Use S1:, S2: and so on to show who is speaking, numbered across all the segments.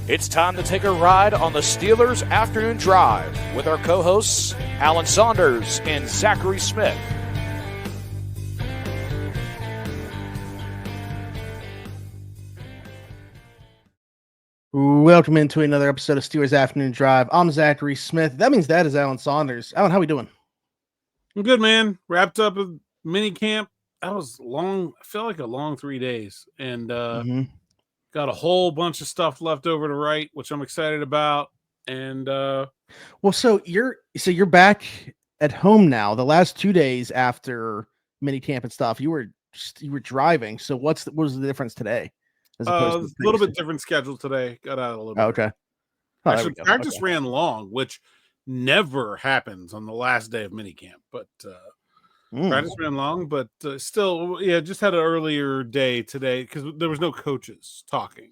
S1: It's time to take a ride on the Steelers Afternoon Drive with our co-hosts Alan Saunders and Zachary Smith.
S2: Welcome into another episode of Steelers Afternoon Drive. I'm Zachary Smith. That means that is Alan Saunders. Alan, how we doing?
S3: I'm good, man. Wrapped up a minicamp. That was long. I felt like a long 3 days, and got a whole bunch of stuff left over to write, which I'm excited about. And
S2: so you're back at home now. The last 2 days after minicamp and stuff, you were driving. So what was the difference today?
S3: As opposed to a little bit different schedule today. Got out a little bit.
S2: Okay.
S3: Actually, practice ran long, which never happens on the last day of minicamp. But practice ran long, but still, just had an earlier day today because there was no coaches talking.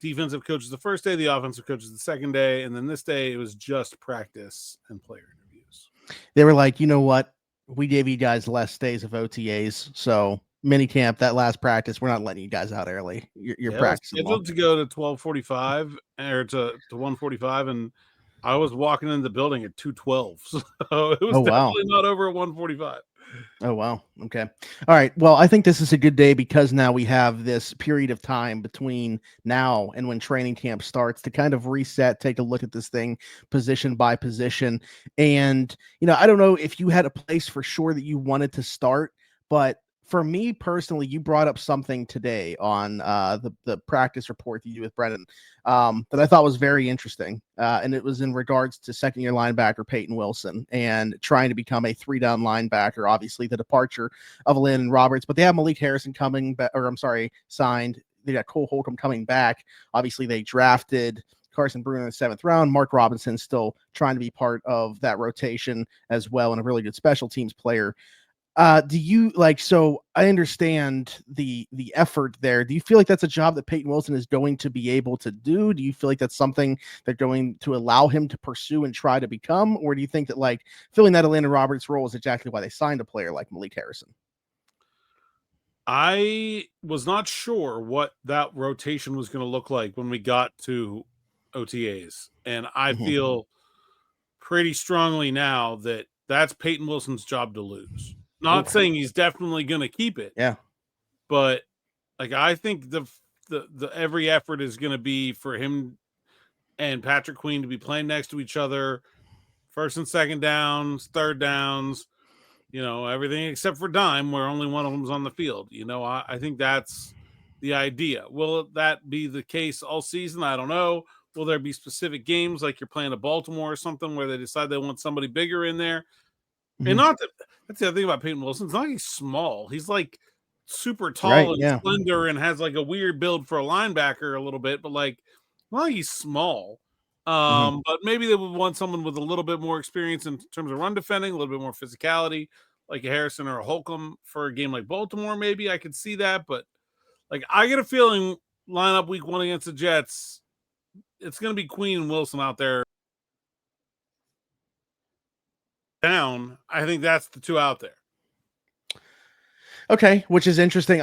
S3: Defensive coaches the first day, the offensive coaches the second day, and then this day it was just practice and player interviews.
S2: They were like, you know what? We gave you guys less days of OTAs, so minicamp, that last practice, we're not letting you guys out early. You're practicing.
S3: Scheduled to go to 12:45 or to 1:45, and I was walking in the building at 2:12, so it was definitely not over at 1:45.
S2: Oh, wow. Okay. All right. Well, I think this is a good day because now we have this period of time between now and when training camp starts to kind of reset, take a look at this thing position by position. And, I don't know if you had a place for sure that you wanted to start, but for me personally, you brought up something today on the practice report that you do with Brennan that I thought was very interesting. And it was in regards to second-year linebacker Payton Wilson and trying to become a three-down linebacker. Obviously, the departure of Landon Roberts, but they have Malik Harrison signed. They got Cole Holcomb coming back. Obviously, they drafted Carson Bruner in the 7th round. Mark Robinson still trying to be part of that rotation as well, and a really good special teams player. Do you so I understand the effort there. Do you feel like that's a job that Payton Wilson is going to be able to do? Do you feel like that's something they're going to allow him to pursue and try to become? Or do you think that filling that Landon Roberts role is exactly why they signed a player like Malik Harrison?
S3: I was not sure what that rotation was going to look like when we got to OTAs. And I feel pretty strongly now that that's Payton Wilson's job to lose. Not saying he's definitely going to keep it.
S2: Yeah.
S3: But I think the every effort is going to be for him and Patrick Queen to be playing next to each other, first and second downs, third downs, everything except for dime where only one of them is on the field. I think that's the idea. Will that be the case all season? I don't know. Will there be specific games like you're playing a Baltimore or something where they decide they want somebody bigger in there? And not that that's the other thing about Payton Wilson. It's not like he's small. He's super tall and slender and has a weird build for a linebacker a little bit, but he's small. But maybe they would want someone with a little bit more experience in terms of run defending, a little bit more physicality, like a Harrison or a Holcomb for a game like Baltimore. Maybe I could see that, but I get a feeling line up week 1 against the Jets, it's going to be Queen and Wilson out there. Down, I think that's the two out there.
S2: Okay, which is interesting.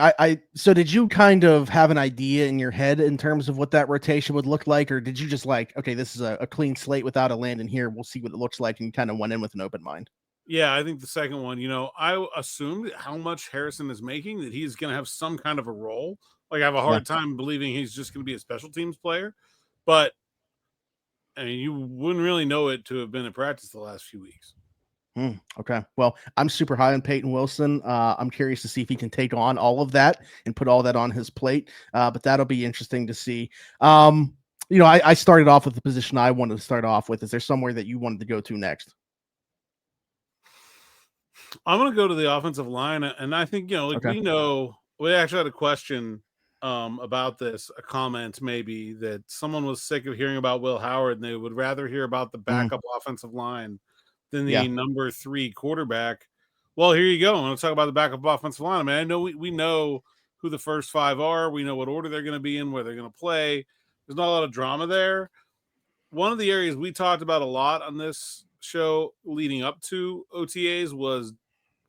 S2: So did you kind of have an idea in your head in terms of what that rotation would look like, or did you just okay, this is a clean slate without a Landon here, we'll see what it looks like, and you kind of went in with an open mind?
S3: Yeah, I think the second one, I assumed how much Harrison is making that he's going to have some kind of a role. I have a hard time believing he's just going to be a special teams player, but I mean, you wouldn't really know it to have been in practice the last few weeks.
S2: Okay. Well, I'm super high on Payton Wilson. I'm curious to see if he can take on all of that and put all that on his plate. But that'll be interesting to see. I started off with the position I wanted to start off with. Is there somewhere that you wanted to go to next?
S3: I'm going to go to the offensive line. And I think, we actually had a question about this, a comment maybe that someone was sick of hearing about Will Howard and they would rather hear about the backup offensive line than the number 3 quarterback. Well, here you go. I'm going to talk about the backup offensive line. I mean, I know we know who the first 5 are. We know what order they're going to be in, where they're going to play. There's not a lot of drama there. One of the areas we talked about a lot on this show leading up to OTAs was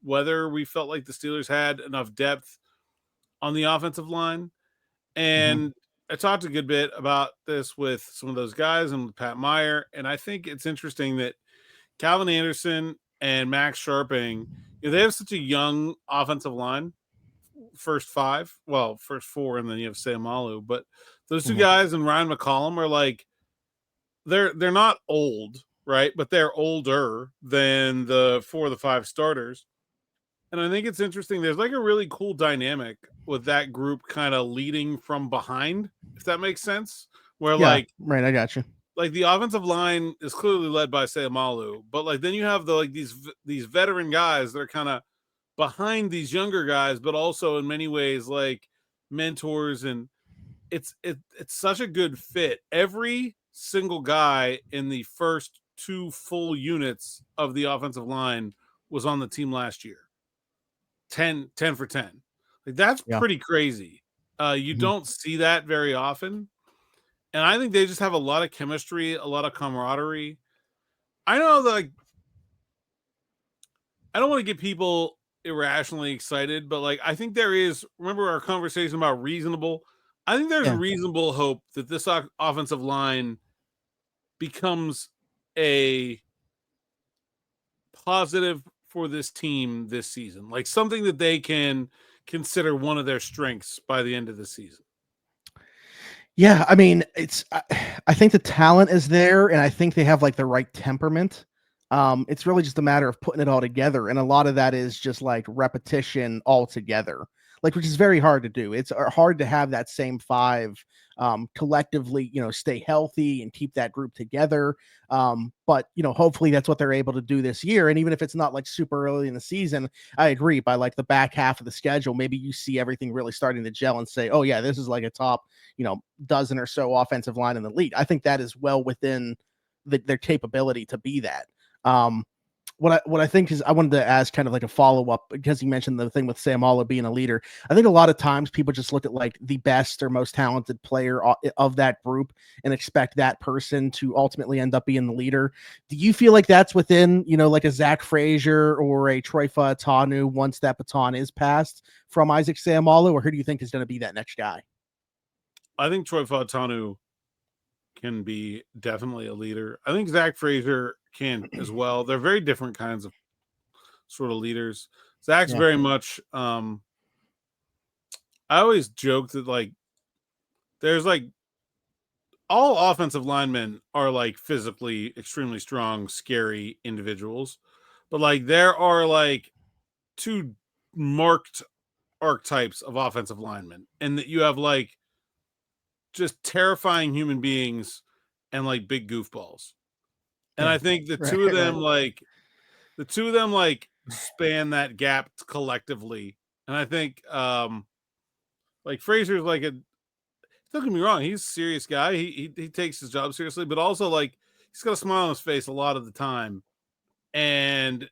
S3: whether we felt like the Steelers had enough depth on the offensive line. And I talked a good bit about this with some of those guys and with Pat Meyer, and I think it's interesting that Calvin Anderson and Max Sharping, they have such a young offensive line. First four, and then you have Sayamalu. But those two guys and Ryan McCollum are like, they're not old, right? But they're older than the 4 of the 5 starters. And I think it's interesting. There's like a really cool dynamic with that group kind of leading from behind, if that makes sense. Where
S2: right, I got you.
S3: Like the offensive line is clearly led by Sayamalu, but like then you have these veteran guys that are kind of behind these younger guys, but also in many ways like mentors, and it's such a good fit. Every single guy in the first 2 full units of the offensive line was on the team last year. 10 for 10. Like that's pretty crazy. You don't see that very often. And I think they just have a lot of chemistry, a lot of camaraderie. I know that like, I don't want to get people irrationally excited, but like I think there is, remember our conversation about reasonable? I think there's reasonable hope that this offensive line becomes a positive for this team this season, like something that they can consider one of their strengths by the end of the season.
S2: Yeah, I mean, I think the talent is there, and I think they have like the right temperament. It's really just a matter of putting it all together, and a lot of that is just like repetition all together, like, which is very hard to do. It's hard to have that same 5 collectively, stay healthy and keep that group together. But hopefully that's what they're able to do this year. And even if it's not like super early in the season, I agree, by like the back half of the schedule, maybe you see everything really starting to gel and say, oh yeah, this is like a top, dozen or so offensive line in the league. I think that is well within their capability to be that. What I think is, I wanted to ask kind of like a follow-up, because you mentioned the thing with Sayamalu being a leader. I think a lot of times people just look at like the best or most talented player of that group and expect that person to ultimately end up being the leader. Do you feel like that's within, like a Zach Frazier or a Troy Fautanu once that baton is passed from Isaac Sayamalu, or who do you think is going to be that next guy?
S3: I think Troy Fautanu can be definitely a leader. I think Zach Frazier can as well. They're very different kinds of sort of leaders. Zach's very much I always joke that like there's like all offensive linemen are like physically extremely strong, scary individuals, but like there are like 2 marked archetypes of offensive linemen, and that you have like just terrifying human beings and like big goofballs. And I think the two of them like span that gap collectively. And I think like Frazier's like don't get me wrong, he's a serious guy. He takes his job seriously, but also like he's got a smile on his face a lot of the time and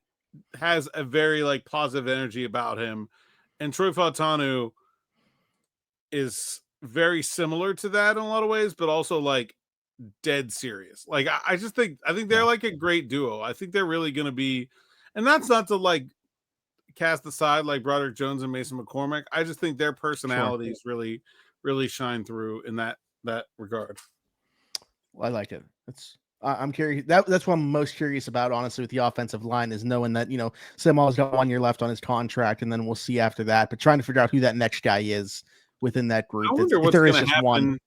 S3: has a very like positive energy about him. And Troy Fautanu is very similar to that in a lot of ways, but also like dead serious. Like I think they're like a great duo. I think they're really going to be, and that's not to like cast aside like Broderick Jones and Mason McCormick. I just think their personalities really, really shine through in that regard.
S2: Well, I like it. I'm curious. That's what I'm most curious about, honestly, with the offensive line, is knowing that, Sayamalu's got 1 year left on his contract, and then we'll see after that. But trying to figure out who that next guy is within that group.
S3: I wonder what's going to happen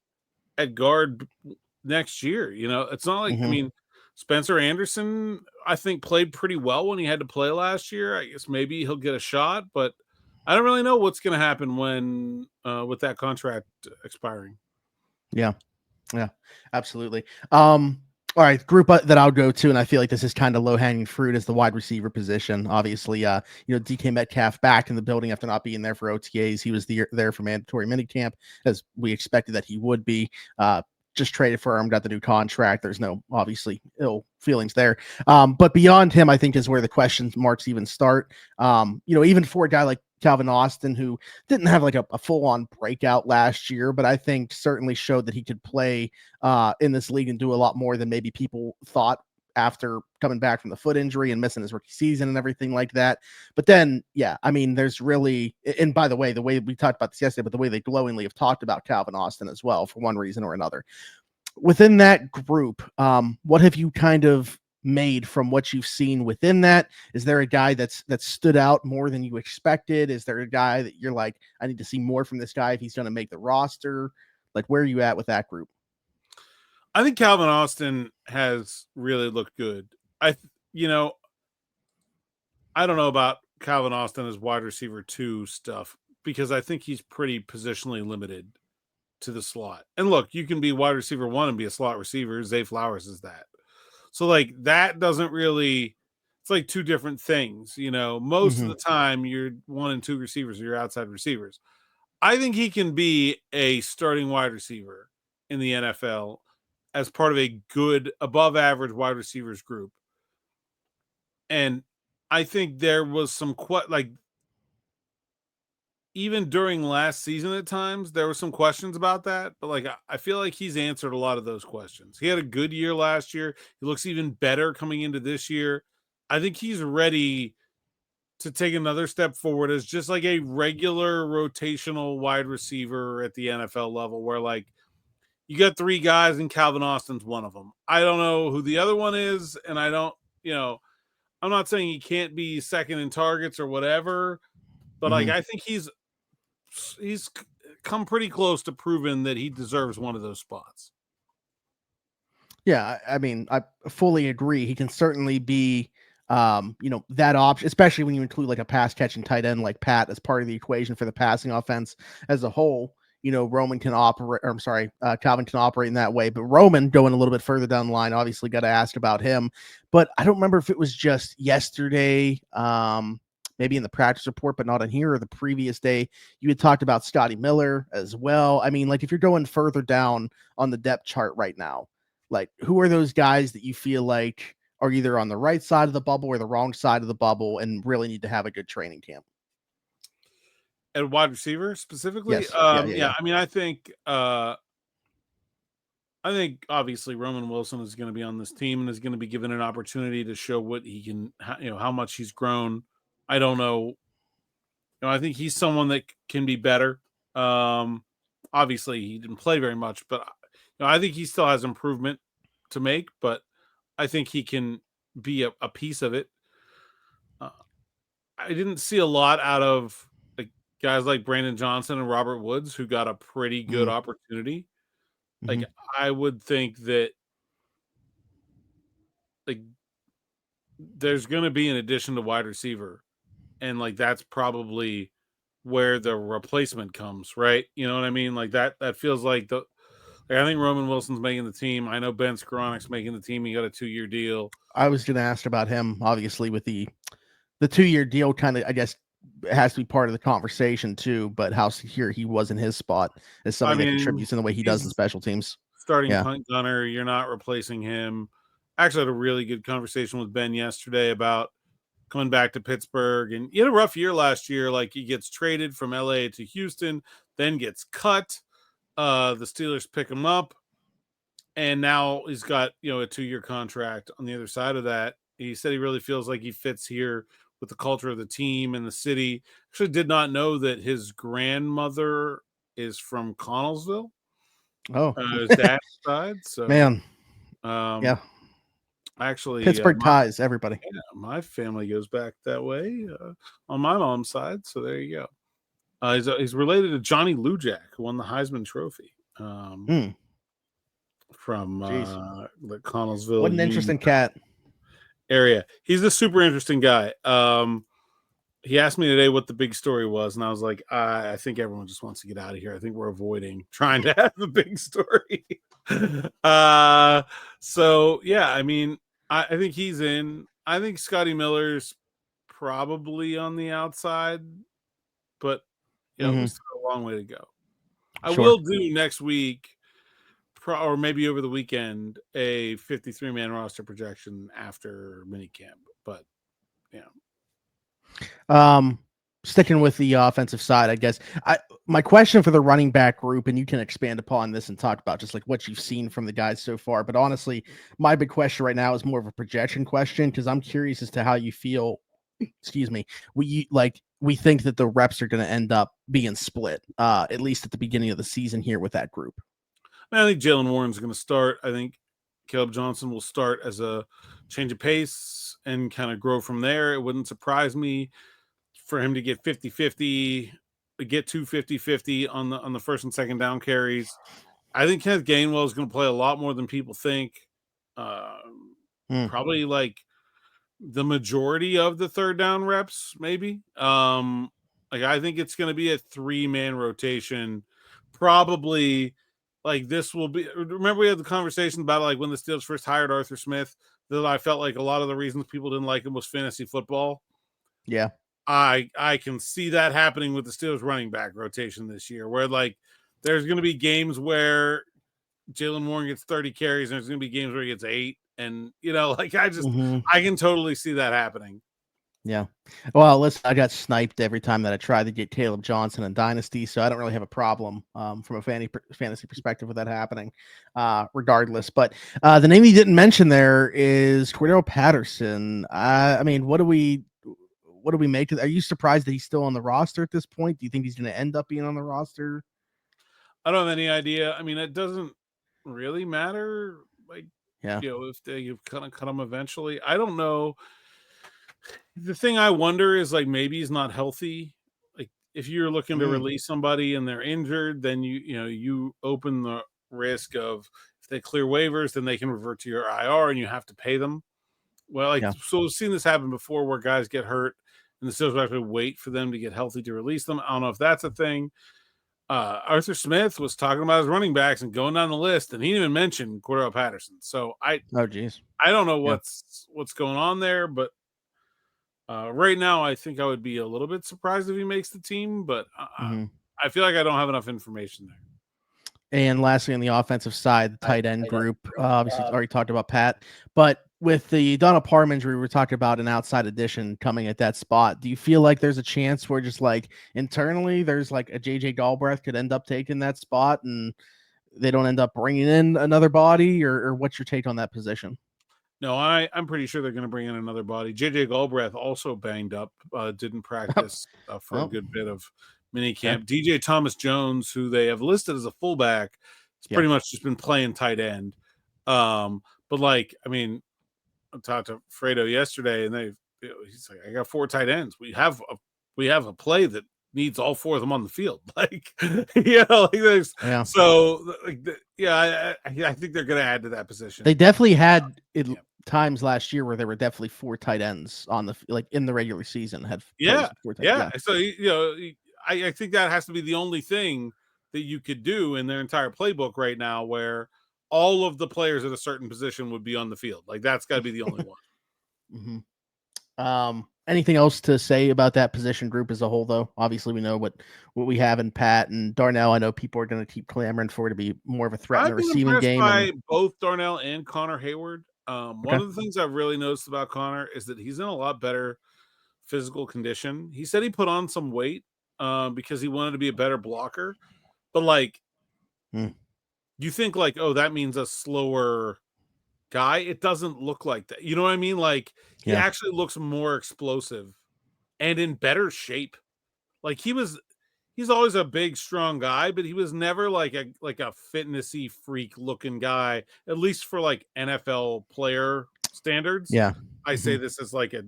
S3: at guard next year. It's not like, I mean, Spencer Anderson, I think, played pretty well when he had to play last year. I guess maybe he'll get a shot, but I don't really know what's going to happen when with that contract expiring.
S2: Yeah, absolutely. All right, group that I'll go to, and I feel like this is kind of low-hanging fruit, is the wide receiver position. Obviously, DK Metcalf back in the building after not being there for OTAs. He was there for mandatory minicamp, as we expected that he would be. Just traded for him, got the new contract. There's no, obviously, ill feelings there. But beyond him, I think is where the question marks even start. Even for a guy like Calvin Austin, who didn't have like a full-on breakout last year, but I think certainly showed that he could play in this league and do a lot more than maybe people thought after coming back from the foot injury and missing his rookie season and everything like that. But then, yeah, I mean, there's really, and by the way we talked about this yesterday, but the way they glowingly have talked about Calvin Austin as well, for one reason or another. Within that group, what have you kind of made from what you've seen within that? Is there a guy that stood out more than you expected? Is there a guy that you're like, I need to see more from this guy if he's going to make the roster? Like, where are you at with that group?
S3: I think Calvin Austin has really looked good. I don't know about Calvin Austin as wide receiver 2 stuff, because I think he's pretty positionally limited to the slot. And look, you can be wide receiver 1 and be a slot receiver. Zay Flowers is that. So like that doesn't really, it's like two different things, most of the time you're 1 and 2 receivers or you're outside receivers. I think he can be a starting wide receiver in the NFL as part of a good above average wide receivers group. And I think there was some even during last season at times, there were some questions about that, but like, I feel like he's answered a lot of those questions. He had a good year last year. He looks even better coming into this year. I think he's ready to take another step forward as just like a regular rotational wide receiver at the NFL level, where like you got 3 guys and Calvin Austin's one of them. I don't know who the other one is. And I don't, I'm not saying he can't be second in targets or whatever, but like, I think he's come pretty close to proving that he deserves one of those spots.
S2: Yeah, I mean, I fully agree. He can certainly be, that option, especially when you include like a pass catching tight end like Pat as part of the equation for the passing offense as a whole. Calvin can operate in that way. But Roman, going a little bit further down the line, obviously got to ask about him. But I don't remember if it was just yesterday, maybe in the practice report, but not on here, or the previous day, you had talked about Scotty Miller as well. I mean, like if you're going further down on the depth chart right now, like who are those guys that you feel like are either on the right side of the bubble or the wrong side of the bubble and really need to have a good training camp?
S3: At wide receiver specifically?
S2: Yes.
S3: Yeah. I mean, I think obviously Roman Wilson is going to be on this team and is going to be given an opportunity to show what he can, how much he's grown. I don't know. I think he's someone that can be better. Obviously he didn't play very much, but I think he still has improvement to make, but I think he can be a piece of it. I didn't see a lot out of guys like Brandon Johnson and Robert Woods, who got a pretty good opportunity. Like, I would think that like there's going to be an addition to wide receiver, and like that's probably where the replacement comes, right? You know what I mean? Like that feels like I think Roman Wilson's making the team. I know Ben Skoronek's making the team. He got a 2-year deal.
S2: I was going to ask about him, obviously, with the 2-year deal. Kind of, I guess, it has to be part of the conversation too, but how secure he was in his spot as somebody that contributes in the way he does in special teams.
S3: Starting punt gunner, you're not replacing him. Actually, I had a really good conversation with Ben yesterday about coming back to Pittsburgh, and he had a rough year last year. Like, he gets traded from LA to Houston, then gets cut. The Steelers pick him up, and now he's got a 2-year contract on the other side of that. He said he really feels like he fits here with the culture of the team and the city. Actually did not know that his grandmother is from Connellsville.
S2: Oh,
S3: his dad's side. So
S2: man,
S3: yeah. Actually,
S2: Pittsburgh ties, everybody.
S3: Yeah, my family goes back that way on my mom's side. So there you go. He's related to Johnny Lujak, who won the Heisman Trophy from the Connellsville.
S2: What an interesting cat.
S3: Area. He's a super interesting guy. He asked me today what the big story was, and I was like, I think everyone just wants to get out of here. I think we're avoiding trying to have a big story. So yeah, I mean, I think he's in. I think Scotty Miller's probably on the outside, but we still have a long way to go. I will do next week, or maybe over the weekend, a 53-man roster projection after minicamp. But yeah.
S2: sticking with the offensive side, I guess. My question for the running back group, and you can expand upon this and talk about just like what you've seen from the guys so far. But honestly, my big question right now is more of a projection question because I'm curious as to how you feel. Excuse me. We think that the reps are going to end up being split, at least at the beginning of the season here with that group.
S3: I think Jalen Warren's going to start. I think Caleb Johnson will start as a change of pace and kind of grow from there. It wouldn't surprise me for him to get 50-50, get to 50-50 on the first and second down carries. I think Kenneth Gainwell is going to play a lot more than people think. Probably like the majority of the third down reps, maybe. I think it's going to be a 3-man rotation. Probably like this will be. Remember we had the conversation about like when the Steelers first hired Arthur Smith that I felt like a lot of the reasons people didn't like him was fantasy football.
S2: Yeah.
S3: I can see that happening with the Steelers running back rotation this year, where like there's going to be games where Jalen Warren gets 30 carries, and there's going to be games where he gets 8, and like I can totally see that happening.
S2: Yeah. Well, listen, I got sniped every time that I tried to get Caleb Johnson in Dynasty, so I don't really have a problem from a fantasy perspective with that happening, regardless. But the name you didn't mention there is Cordell Patterson. I mean, what do we make of? Are you surprised that he's still on the roster at this point? Do you think he's going to end up being on the roster?
S3: I don't have any idea. I mean, it doesn't really matter. Like, if they kind of cut him eventually, I don't know. The thing I wonder is like maybe he's not healthy. Like if you're looking to release somebody and they're injured, then you open the risk of if they clear waivers, then they can revert to your IR and you have to pay them. Well, so we've seen this happen before where guys get hurt and the Steelers have to wait for them to get healthy to release them. I don't know if that's a thing. Arthur Smith was talking about his running backs and going down the list, and he didn't even mention Cordell Patterson. So I don't know what's going on there, but right now I think I would be a little bit surprised if he makes the team, but I feel like I don't have enough information there.
S2: And lastly, on the offensive side, the tight end group, obviously already talked about Pat, but with the Donald Parham injury, we're talking about an outside addition coming at that spot. Do you feel like there's a chance where just like internally there's like a JJ Galbraith could end up taking that spot and they don't end up bringing in another body, or what's your take on that position?
S3: No, I'm pretty sure they're going to bring in another body. JJ Galbraith also banged up, didn't practice for a good bit of minicamp. DJ Thomas Jones, who they have listed as a fullback, has pretty much just been playing tight end. But like, I mean, I talked to Fredo yesterday, and he's like, I got 4 tight ends. We have a play that needs all 4 of them on the field. Like, there's so I think they're going to add to that position.
S2: They definitely had times last year where there were definitely 4 tight ends on the in the regular season had 4 tight ends.
S3: So I think that has to be the only thing that you could do in their entire playbook right now, where all of the players at a certain position would be on the field. Like that's got to be the only one.
S2: Anything else to say about that position group as a whole, though? Obviously, we know what we have in Pat and Darnell. I know people are going to keep clamoring for it to be more of a threat in the receiving game.
S3: By both Darnell and Connor Hayward. One of the things I've really noticed about Connor is that he's in a lot better physical condition. He said he put on some weight because he wanted to be a better blocker. But like, you think like, oh, that means a slower guy. It doesn't look like that. You know what I mean? Like he actually looks more explosive and in better shape. Like he's always a big, strong guy, but he was never like a fitnessy freak looking guy, at least for like NFL player standards.
S2: Yeah.
S3: I say this as like a,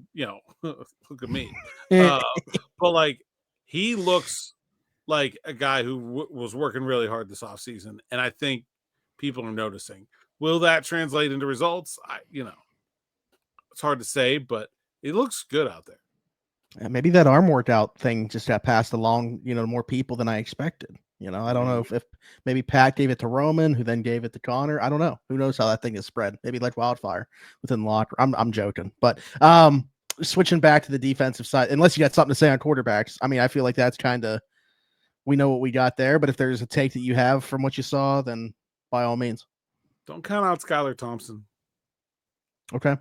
S3: look at me. But like he looks like a guy who was working really hard this offseason. And I think people are noticing. Will that translate into results? It's hard to say, but it looks good out there.
S2: Maybe that arm workout thing just got passed along, to more people than I expected. I don't know if maybe Pat gave it to Roman, who then gave it to Connor. I don't know. Who knows how that thing is spread? Maybe like wildfire within the locker. I'm joking, but switching back to the defensive side, unless you got something to say on quarterbacks. I mean, I feel like that's kind of, we know what we got there, but if there's a take that you have from what you saw, then by all means.
S3: Don't count out Skyler Thompson.
S2: Okay.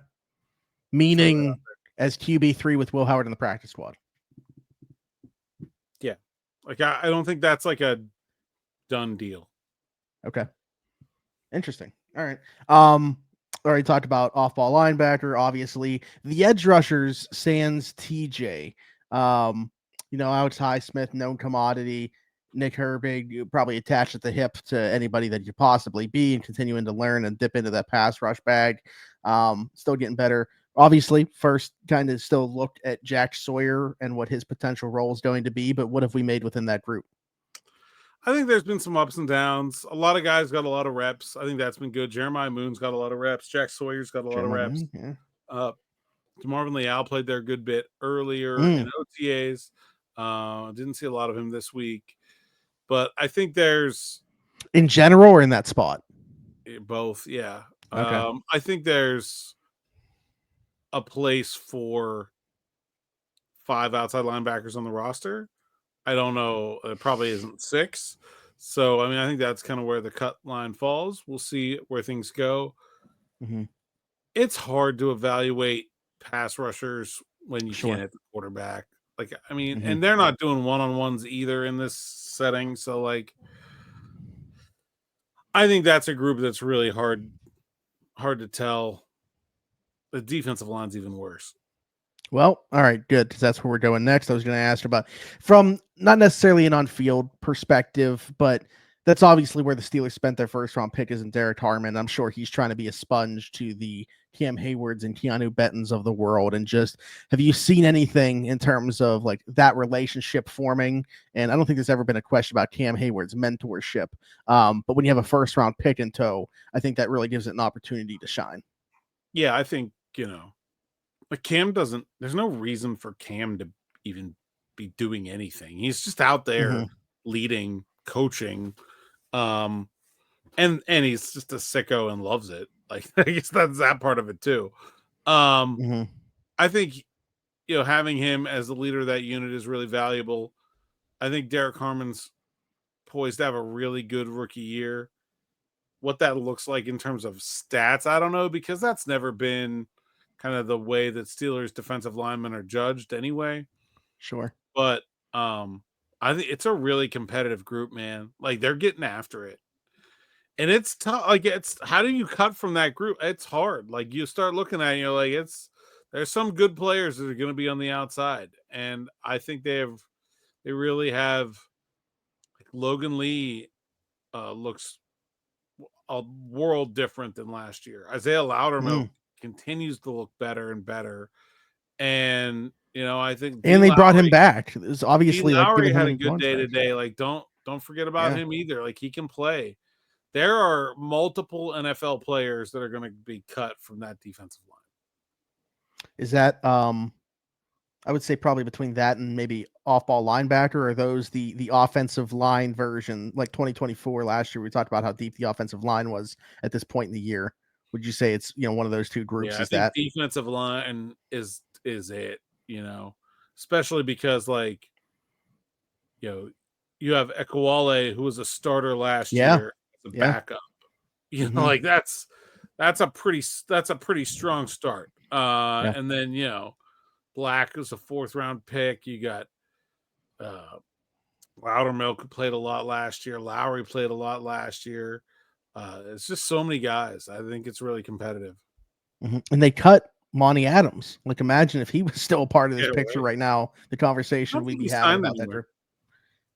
S2: Meaning as QB3 with Will Howard in the practice squad.
S3: Like I don't think that's like a done deal.
S2: Okay. Interesting. All right. Already talked about off-ball linebacker, obviously. The edge rushers, sans TJ. Alex Highsmith, known commodity. Nick Herbig, probably attached at the hip to anybody that you possibly be, and continuing to learn and dip into that pass rush bag. Still getting better. Obviously, first kind of still looked at Jack Sawyer and what his potential role is going to be, but what have we made within that group?
S3: I think there's been some ups and downs. A lot of guys got a lot of reps. I think that's been good. Jeremiah Moon's got a lot of reps. Jack Sawyer's got a lot of reps.
S2: Yeah.
S3: DeMarvin Leal played there a good bit earlier in OTAs. Didn't see a lot of him this week. But I think there's...
S2: In general or in that spot?
S3: Both, yeah.
S2: Okay.
S3: I think there's a place for 5 outside linebackers on the roster. I don't know. It probably isn't 6. So, I mean, I think that's kind of where the cut line falls. We'll see where things go.
S2: Mm-hmm.
S3: It's hard to evaluate pass rushers when you can't hit the quarterback. Like, I mean, and they're not doing one-on-ones either in this setting. So, like, I think that's a group that's really hard to tell. The defensive line's even worse.
S2: Well, all right, good, because that's where we're going next. I was going to ask about, from not necessarily an on-field perspective, but that's obviously where the Steelers spent their first-round pick, is in Derek Harmon. I'm sure he's trying to be a sponge to the Cam Haywards and Keanu Bettons of the world. And just, have you seen anything in terms of like that relationship forming? And I don't think there's ever been a question about Cam Haywards' mentorship. But when you have a first-round pick in tow, I think that really gives it an opportunity to shine.
S3: Yeah, I think, like Cam doesn't, there's no reason for Cam to even be doing anything. He's just out there leading, coaching, and he's just a sicko and loves it. Like, I guess that's that part of it too. I think, having him as the leader of that unit is really valuable. I think Derek Harmon's poised to have a really good rookie year. What that looks like in terms of stats, I don't know, because that's never been kind of the way that Steelers defensive linemen are judged anyway.
S2: Sure.
S3: But I think it's a really competitive group, man. Like, they're getting after it. And it's tough. Like, it's, how do you cut from that group? It's hard. Like, you start looking at it, you're like, there's some good players that are going to be on the outside. And I think they really have, like, Logan Lee looks a world different than last year. Isaiah Loudermilk continues to look better and better. And, I think
S2: they brought him back. It was obviously
S3: D.
S2: like
S3: Lowry
S2: giving
S3: had
S2: him
S3: a good day today. Like, don't forget about him either. Like, he can play. There are multiple NFL players that are going to be cut from that defensive line.
S2: Is that I would say probably between that and maybe off-ball linebacker, or those the offensive line version, like 2024 last year, we talked about how deep the offensive line was at this point in the year. Would you say it's, one of those two groups?
S3: Yeah, I think defensive line is it, especially because, like, you have Ekwale, who was a starter last year as a backup. Like, that's a pretty strong start. And then, Black is a 4th-round pick. You got Loudermilk played a lot last year. Lowry played a lot last year. It's just so many guys. I think it's really competitive.
S2: And they cut Monty Adams. Like, imagine if he was still a part of this picture right now, the conversation we'd be having about that group.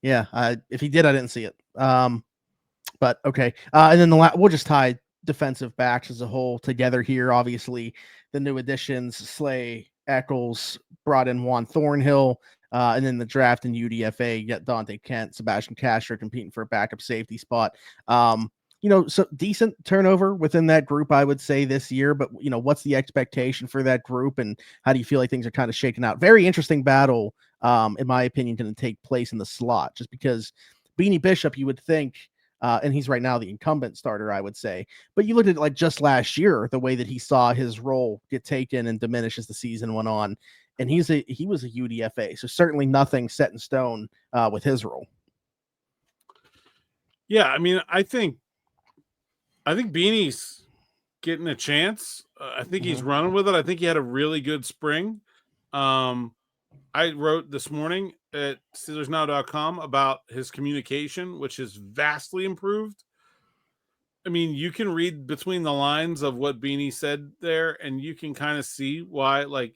S2: Yeah, if he did, I didn't see it. But okay. And then we'll just tie defensive backs as a whole together here. Obviously, the new additions, Slay, Eccles, brought in Juan Thornhill, and then the draft in UDFA, you got Dante Kent, Sebastian Castro competing for a backup safety spot. So decent turnover within that group, I would say, this year. But, what's the expectation for that group, and how do you feel like things are kind of shaking out? Very interesting battle, in my opinion, going to take place in the slot, just because Beanie Bishop, you would think, and he's right now the incumbent starter, I would say. But you looked at, like, just last year, the way that he saw his role get taken and diminish as the season went on. And he was a UDFA, so certainly nothing set in stone with his role.
S3: Yeah, I mean, I think Beanie's getting a chance. I think he's running with it. I think he had a really good spring. I wrote this morning, at SteelersNow.com about his communication, which is vastly improved. I mean, you can read between the lines of what Beanie said there, and you can kind of see why. Like,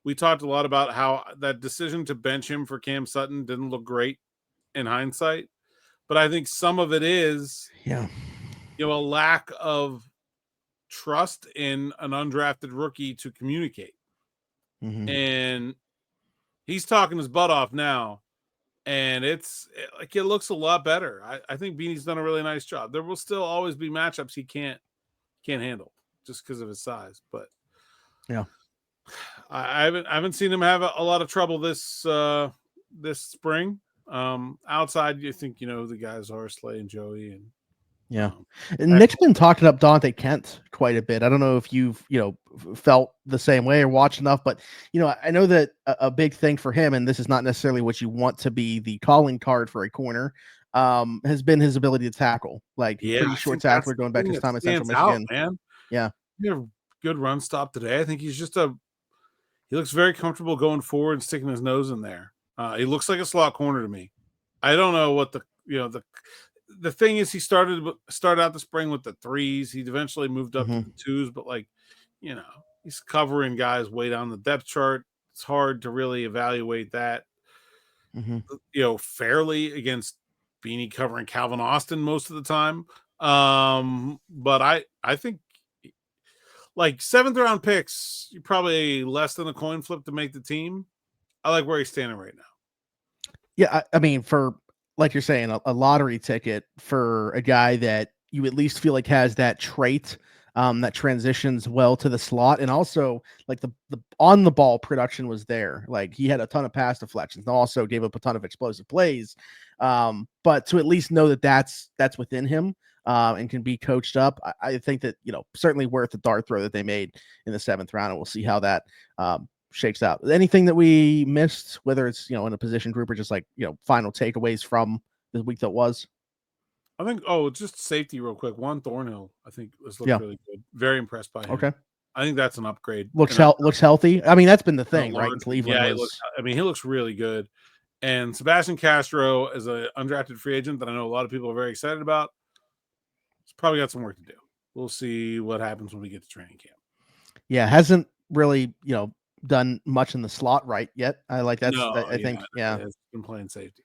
S3: we talked a lot about how that decision to bench him for Cam Sutton didn't look great in hindsight, but I think some of it is,
S2: a
S3: lack of trust in an undrafted rookie to communicate.
S2: Mm-hmm.
S3: And he's talking his butt off now, and it looks a lot better. I think Beanie's done a really nice job. There will still always be matchups he can't handle just because of his size, but
S2: yeah,
S3: I haven't seen him have a lot of trouble this spring. Outside, you think the guys are Slay and Joey, and
S2: yeah. Nick's been talking up Dante Kent quite a bit. I don't know if you've felt the same way or watched enough, but I know that a big thing for him, and this is not necessarily what you want to be the calling card for a corner, has been his ability to tackle. Like, pretty short tackler going back to his time at Central Michigan.
S3: Man.
S2: Yeah,
S3: he had a good run stop today. I think he's just he looks very comfortable going forward and sticking his nose in there. He looks like a slot corner to me. I don't know what the thing is. He started out the spring with the 3s. He eventually moved up to the 2s, but he's covering guys way down the depth chart. It's hard to really evaluate that, fairly against Beanie covering Calvin Austin most of the time. But I think, like, 7th round picks, you're probably less than a coin flip to make the team. I like where he's standing right now.
S2: Yeah, I mean, for, like you're saying, a lottery ticket for a guy that you at least feel like has that trait that transitions well to the slot, and also like the on the ball production was there. Like, he had a ton of pass deflections, and also gave up a ton of explosive plays. But to at least know that that's within him and can be coached up, I think that certainly worth the dart throw that they made in the 7th round, and we'll see how that shakes out. Anything that we missed, whether it's in a position group or just like final takeaways from the week that was?
S3: I think just safety real quick. Juan Thornhill, I think, was looked really good. Very impressed by him.
S2: Okay,
S3: I think that's an upgrade.
S2: Looks healthy. I mean, that's been the thing, right? Cleveland.
S3: Yeah, he looks really good. And Sebastian Castro is an undrafted free agent that I know a lot of people are very excited about. He's probably got some work to do. We'll see what happens when we get to training camp.
S2: Yeah, hasn't really done much in the slot right yet. I think
S3: it's been playing safety.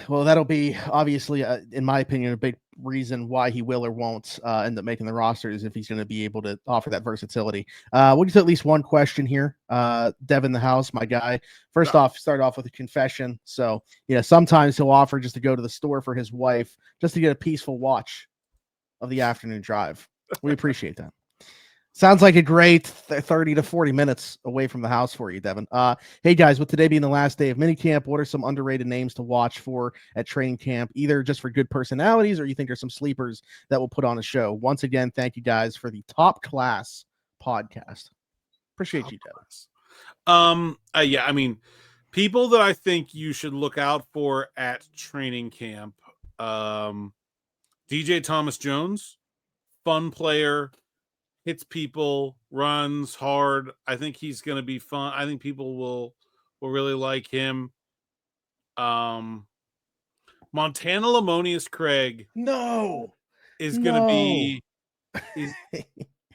S2: Well, that'll be obviously, in my opinion, a big reason why he will or won't end up making the rosters, if he's going to be able to offer that versatility. We'll get to at least one question here. Devin the house, my guy. First off, start off with a confession. So, sometimes he'll offer just to go to the store for his wife just to get a peaceful watch of the afternoon drive. We appreciate that. Sounds like a great 30 to 40 minutes away from the house for you, Devin. Hey, guys, with today being the last day of minicamp, what are some underrated names to watch for at training camp, either just for good personalities or you think there's some sleepers that will put on a show? Once again, thank you guys for the top class podcast. Appreciate you, Devin.
S3: Yeah, I mean, people that I think you should look out for at training camp, DJ Thomas Jones, fun player, hits people, runs hard. I think he's going to be fun. I think people will really like him. Montana Lamonius Craig is going to be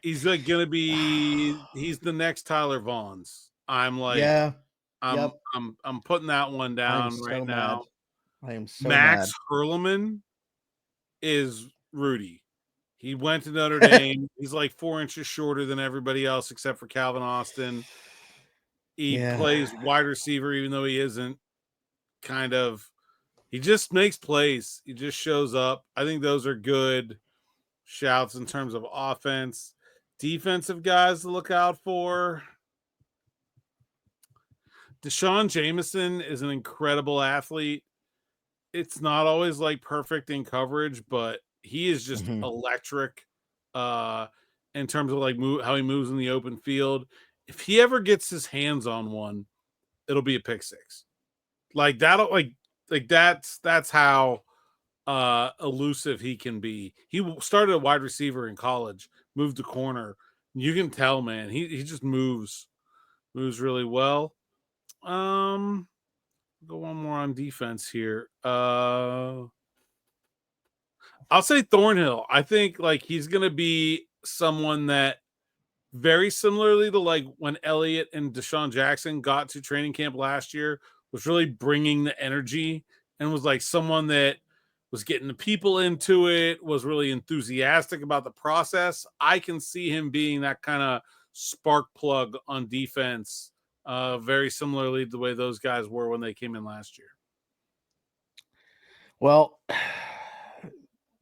S3: he's like going to be he's the next Tyler Vaughns. I'm like I'm putting that one down right now.
S2: I am so
S3: Max
S2: mad.
S3: Hurleman is Rudy. He went to Notre Dame. He's like 4 inches shorter than everybody else except for Calvin Austin. He plays wide receiver, even though he isn't. Kind of. He just makes plays. He just shows up. I think those are good shouts in terms of offense. Defensive guys to look out for. Deshaun Jameson is an incredible athlete. It's not always like perfect in coverage, but he is just electric in terms of like how he moves in the open field. If he ever gets his hands on one, it'll be a pick six. Like that'll like that's how elusive he can be. He started a wide receiver in college, moved to corner. You can tell, man, he just moves really well. Go one more on defense here. I'll say Thornhill. I think like he's gonna be someone that very similarly to like when Elliott and Deshaun Jackson got to training camp last year, was really bringing the energy and was like someone that was getting the people into it, was really enthusiastic about the process. I can see him being that kind of spark plug on defense, very similarly to the way those guys were when they came in last year.
S2: Well,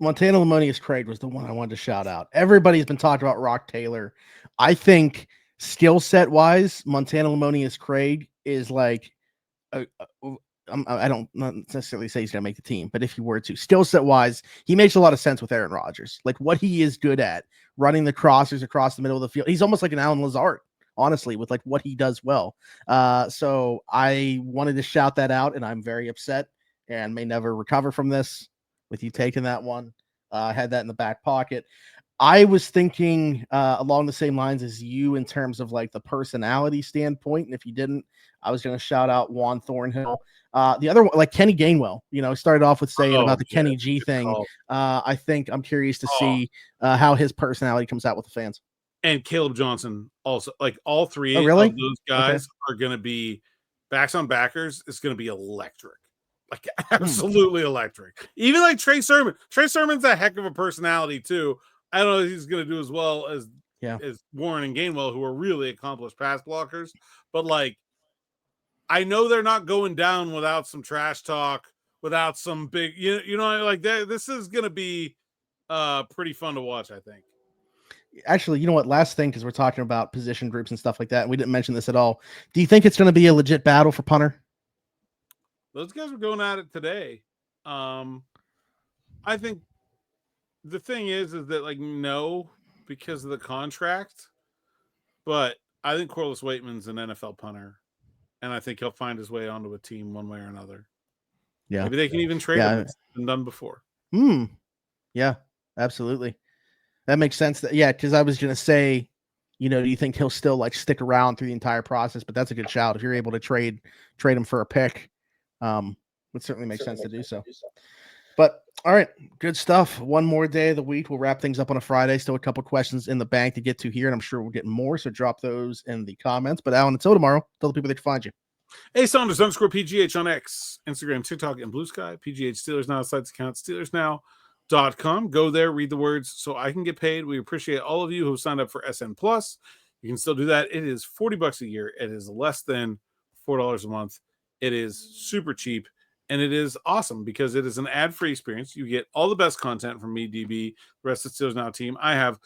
S2: Montana Lamonius Craig was the one I wanted to shout out. Everybody's been talking about Rock Taylor. I think skill set wise, Montana Lamonius Craig is like, I don't not necessarily say he's going to make the team, but if he were to, skill set wise, he makes a lot of sense with Aaron Rodgers. Like what he is good at, running the crossers across the middle of the field. He's almost like an Alan Lazard, honestly, with like what he does well. So I wanted to shout that out, and I'm very upset and may never recover from this with you taking that one. I had that in the back pocket. I was thinking along the same lines as you in terms of like the personality standpoint. And if you didn't, I was going to shout out Juan Thornhill. The other one, like Kenny Gainwell, started off with saying about the Kenny G thing. I think I'm curious to see how his personality comes out with the fans.
S3: And Caleb Johnson also, like all three of those guys are going to be backs on backers. It's going to be electric. Like absolutely electric. Even like Trey Sermon. Trey Sermon's a heck of a personality too. I don't know if he's going to do as well as Warren and Gainwell, who are really accomplished pass blockers. But like, I know they're not going down without some trash talk, without some big, like that. This is going to be pretty fun to watch, I think.
S2: Actually, you know what? Last thing, because we're talking about position groups and stuff like that, and we didn't mention this at all. Do you think it's going to be a legit battle for punter?
S3: Those guys were going at it today. I think the thing is that like no, because of the contract, but I think Corliss Waitman's an NFL punter, and I think he'll find his way onto a team one way or another. Yeah, maybe they can even trade him. It's been done before.
S2: Yeah, absolutely. That makes sense. Because I was going to say, do you think he'll still like stick around through the entire process? But that's a good shout. If you're able to trade him for a pick, would certainly make sense to do so. But all right, good stuff. One more day of the week. We'll wrap things up on a Friday. Still a couple questions in the bank to get to here, and I'm sure we'll get more. So drop those in the comments. But Alan, until tomorrow, tell the people they can find you.
S3: Hey, Saunders _PGH on X, Instagram, TikTok, and Blue Sky. PGH Steelers Now sites account SteelersNow.com. Go there, read the words so I can get paid. We appreciate all of you who signed up for SN Plus. You can still do that. It is $40 a year. It is less than $4 a month. It is super cheap. And it is awesome because it is an ad-free experience. You get all the best content from me, DB, the rest of the Steelers Now team. I have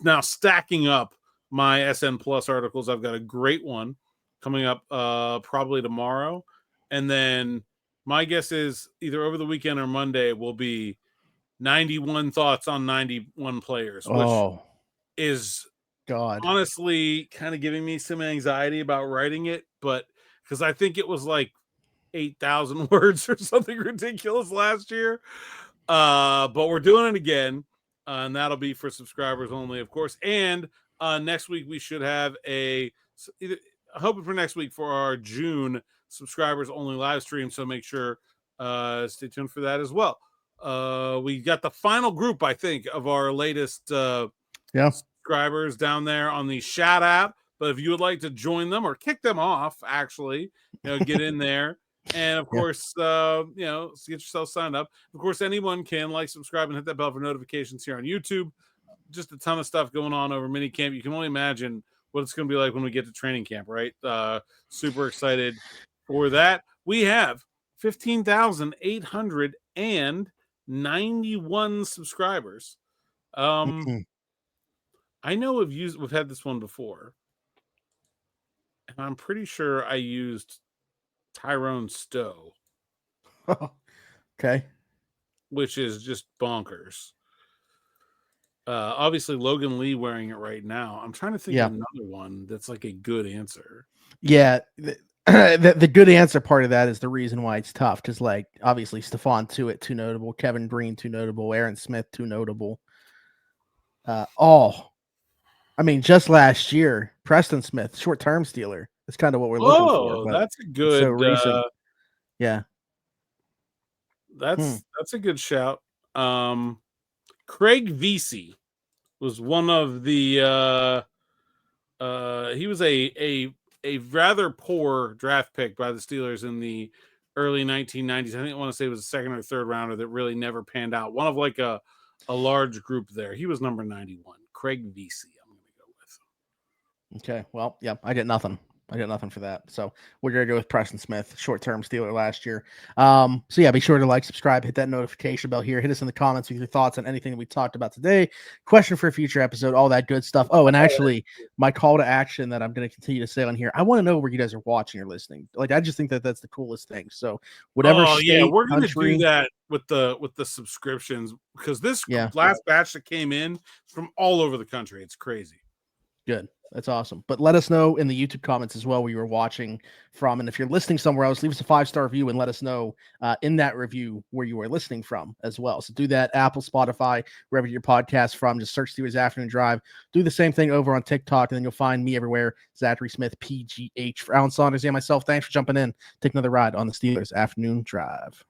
S3: now stacking up my SN Plus articles. I've got a great one coming up probably tomorrow. And then my guess is either over the weekend or Monday will be 91 thoughts on 91 players, which is honestly kind of giving me some anxiety about writing it. But because I think it was like 8,000 words or something ridiculous last year. But we're doing it again. And that'll be for subscribers only, of course. And next week we should have hoping for next week for our June subscribers only live stream. So make sure stay tuned for that as well. We got the final group, I think, of our latest subscribers down there on the Chat app. But if you would like to join them or kick them off, actually, get in there. And of course, get yourself signed up. Of course, anyone can like, subscribe, and hit that bell for notifications here on YouTube. Just a ton of stuff going on over minicamp. You can only imagine what it's going to be like when we get to training camp, right? Super excited for that. We have 15,891 subscribers. I know we've had this one before, and I'm pretty sure I used Tyrone Stowe.
S2: Okay.
S3: Which is just bonkers. Obviously Logan Lee wearing it right now. I'm trying to think of another one that's like a good answer.
S2: Yeah. The good answer part of that is the reason why it's tough. Because like obviously Stephon Tuitt, too notable, Kevin Green, too notable, Aaron Smith, too notable. Just last year, Preston Smith, short-term Steeler. That's kind of what we're looking for.
S3: That's a good
S2: Yeah.
S3: That's a good shout. Craig Vesey was one of the he was a rather poor draft pick by the Steelers in the early 1990s. I think I want to say it was a second or third rounder that really never panned out. One of like a large group there. He was number 91. Craig Vesey, I'm going to go with.
S2: Okay. Well, yeah, I get nothing for that. So we're going to go with Preston Smith, short-term Steeler last year. So yeah, be sure to like, subscribe, hit that notification bell here. Hit us in the comments with your thoughts on anything that we talked about today. Question for a future episode, all that good stuff. Oh, and actually, my call to action that I'm going to continue to say on here, I want to know where you guys are watching or listening. Like, I just think that that's the coolest thing. So whatever state,
S3: we're going to
S2: country,
S3: do that with the subscriptions, because this last batch that came in from all over the country. It's crazy.
S2: Good. That's awesome. But let us know in the YouTube comments as well where you were watching from. And if you're listening somewhere else, leave us a 5-star review and let us know in that review where you are listening from as well. So do that. Apple, Spotify, wherever your podcast from. Just search Steelers Afternoon Drive. Do the same thing over on TikTok, and then you'll find me everywhere. Zachary Smith, PGH. For Alan Saunders and myself, thanks for jumping in. Take another ride on the Steelers Afternoon Drive.